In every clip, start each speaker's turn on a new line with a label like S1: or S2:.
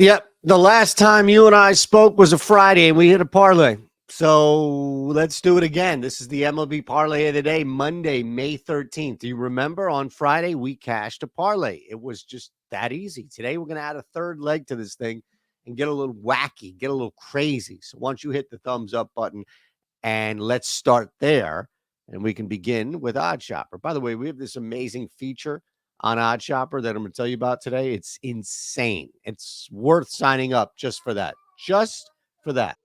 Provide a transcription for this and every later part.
S1: Yep. The last time you and I spoke was a Friday and we hit a parlay. So let's do it again. This is the MLB Parlay of the day, Monday, May 13th. Do you remember on Friday we cashed a parlay? It was just that easy. Today we're going to add a third leg to this thing and get a little wacky, get a little crazy. So once you hit the thumbs up button and let's start there and we can begin with Odd Shopper. By the way, we have this amazing feature on Odd Shopper that I'm going to tell you about today. It's insane. It's worth signing up just for that. Just for that.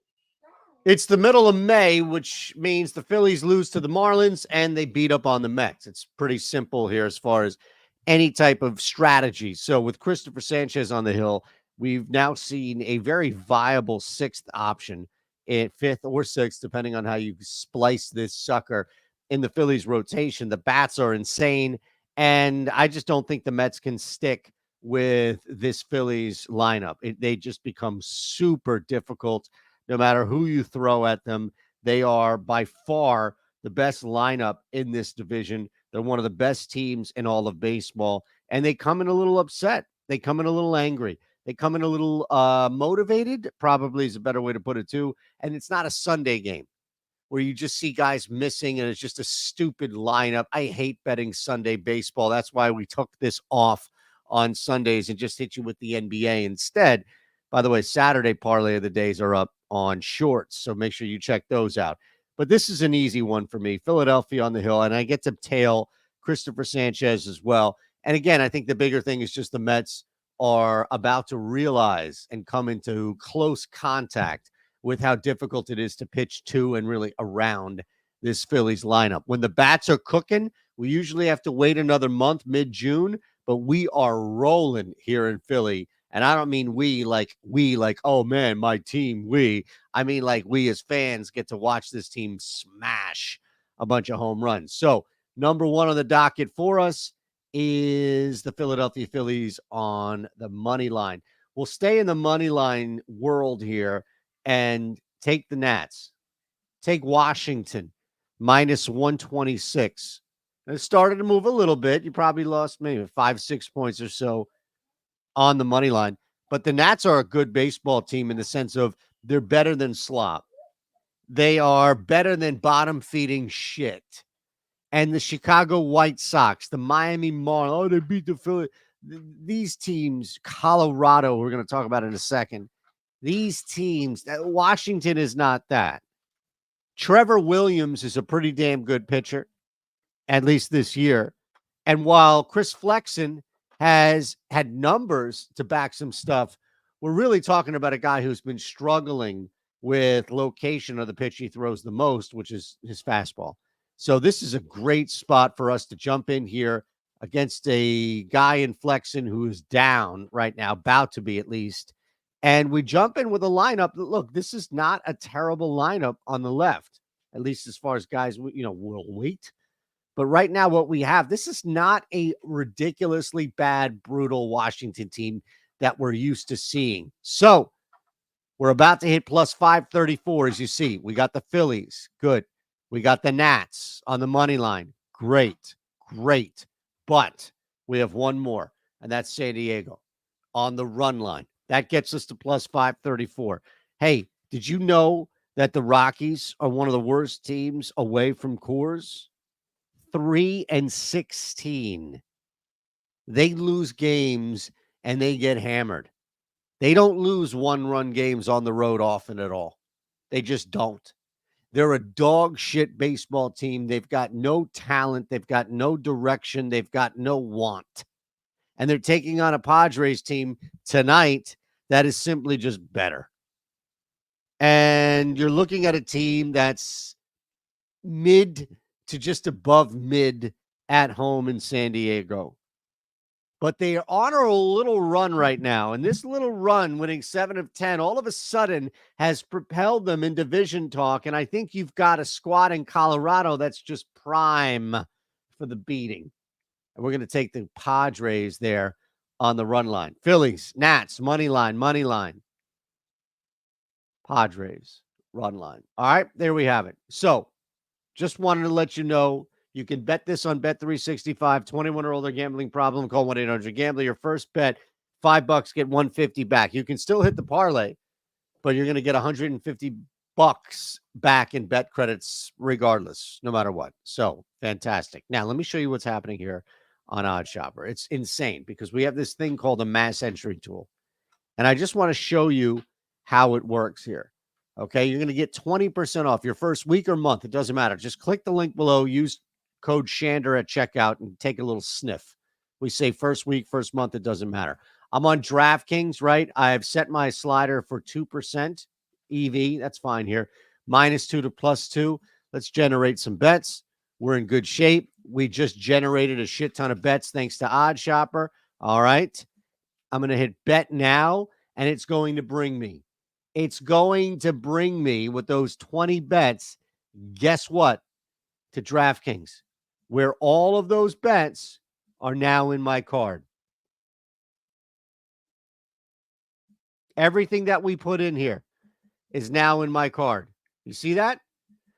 S1: It's the middle of May, which means the Phillies lose to the Marlins and they beat up on the Mets. It's pretty simple here as far as any type of strategy. So with Christopher Sanchez on the hill, we've now seen a very viable sixth option in fifth or sixth, depending on how you splice this sucker in the Phillies rotation. The bats are insane. And I just don't think the Mets can stick with this Phillies lineup. They just become super difficult no matter who you throw at them. They are by far the best lineup in this division. They're one of the best teams in all of baseball, and they come in a little upset. They come in a little angry. They come in a little motivated, probably is a better way to put it, too. And it's not a Sunday game where you just see guys missing and it's just a stupid lineup. I hate betting Sunday baseball. That's why we took this off on Sundays and just hit you with the NBA instead. By the way, Saturday parlay of the days are up on shorts, so make sure you check those out. But this is an easy one for me. Philadelphia on the hill, and I get to tail Christopher Sanchez as well. And again, I think the bigger thing is just the Mets are about to realize and come into close contact with how difficult it is to pitch to and really around this Phillies lineup. When the bats are cooking, we usually have to wait another month, mid-June, but we are rolling here in Philly. And I don't mean we, like, oh man, my team, we. I mean, like, we as fans get to watch this team smash a bunch of home runs. So, number one on the docket for us is the Philadelphia Phillies on the money line. We'll stay in the money line world here and take the Nats. Take Washington minus 126. And it started to move a little bit. You probably lost maybe 5-6 points or so on the money line. But the Nats are a good baseball team in the sense of they're better than slop. They are better than bottom feeding shit. And the Chicago White Sox, the Miami Marlins, they beat the Phillies. These teams, Colorado, we're going to talk about in a second. These teams, Washington is not that. Trevor Williams is a pretty damn good pitcher, at least this year. And while Chris Flexen has had numbers to back some stuff, we're really talking about a guy who's been struggling with location of the pitch he throws the most, which is his fastball. So this is a great spot for us to jump in here against a guy in Flexen who is down right now, about to be at least. And we jump in with a lineup that, look, this is not a terrible lineup on the left, at least as far as guys, will wait. But right now, what we have, this is not a ridiculously bad, brutal Washington team that we're used to seeing. So we're about to hit plus 534, as you see. We got the Phillies. Good. We got the Nats on the money line. Great. Great. But we have one more, and that's San Diego on the run line. That gets us to plus 534. Hey, did you know that the Rockies are one of the worst teams away from Coors? 3-16. They lose games and they get hammered. They don't lose one-run games on the road often at all. They just don't. They're a dog shit baseball team. They've got no talent. They've got no direction. They've got no want. And they're taking on a Padres team tonight that is simply just better. And you're looking at a team that's mid to just above mid at home in San Diego. But they are on a little run right now. And this little run, winning 7 of 10, all of a sudden has propelled them in division talk. And I think you've got a squad in Colorado that's just prime for the beating. And we're going to take the Padres there on the run line. Phillies, Nats, money line. Padres, run line. All right, there we have it. So just wanted to let you know you can bet this on Bet365. 21 or older, gambling problem, call 1-800-GAMBLER. Your first bet, $5, get 150 back. You can still hit the parlay, but you're going to get 150 bucks back in bet credits regardless, no matter what. So fantastic. Now, let me show you what's happening here on OddsShopper. It's insane because we have this thing called a mass entry tool. And I just want to show you how it works here. Okay, you're going to get 20% off your first week or month. It doesn't matter. Just click the link below, use code Shander at checkout, and take a little sniff. We say first week, first month, it doesn't matter. I'm on DraftKings, right? I've set my slider for 2% EV. That's fine here. -2 to +2. Let's generate some bets. We're in good shape. We just generated a shit ton of bets thanks to OddsShopper. All right. I'm going to hit bet now, and it's going to bring me. It's going to bring me with those 20 bets. Guess what? To DraftKings, where all of those bets are now in my card. Everything that we put in here is now in my card. You see that?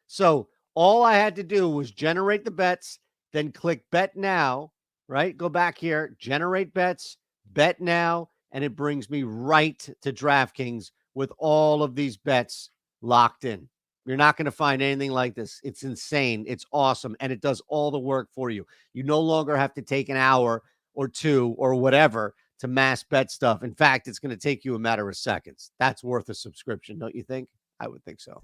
S1: So all I had to do was generate the bets, then click bet now, right? Go back here, generate bets, bet now, and it brings me right to DraftKings with all of these bets locked in. You're not going to find anything like this. It's insane. It's awesome. And it does all the work for you. You no longer have to take an hour or two or whatever to mass bet stuff. In fact, it's going to take you a matter of seconds. That's worth a subscription, don't you think? I would think so.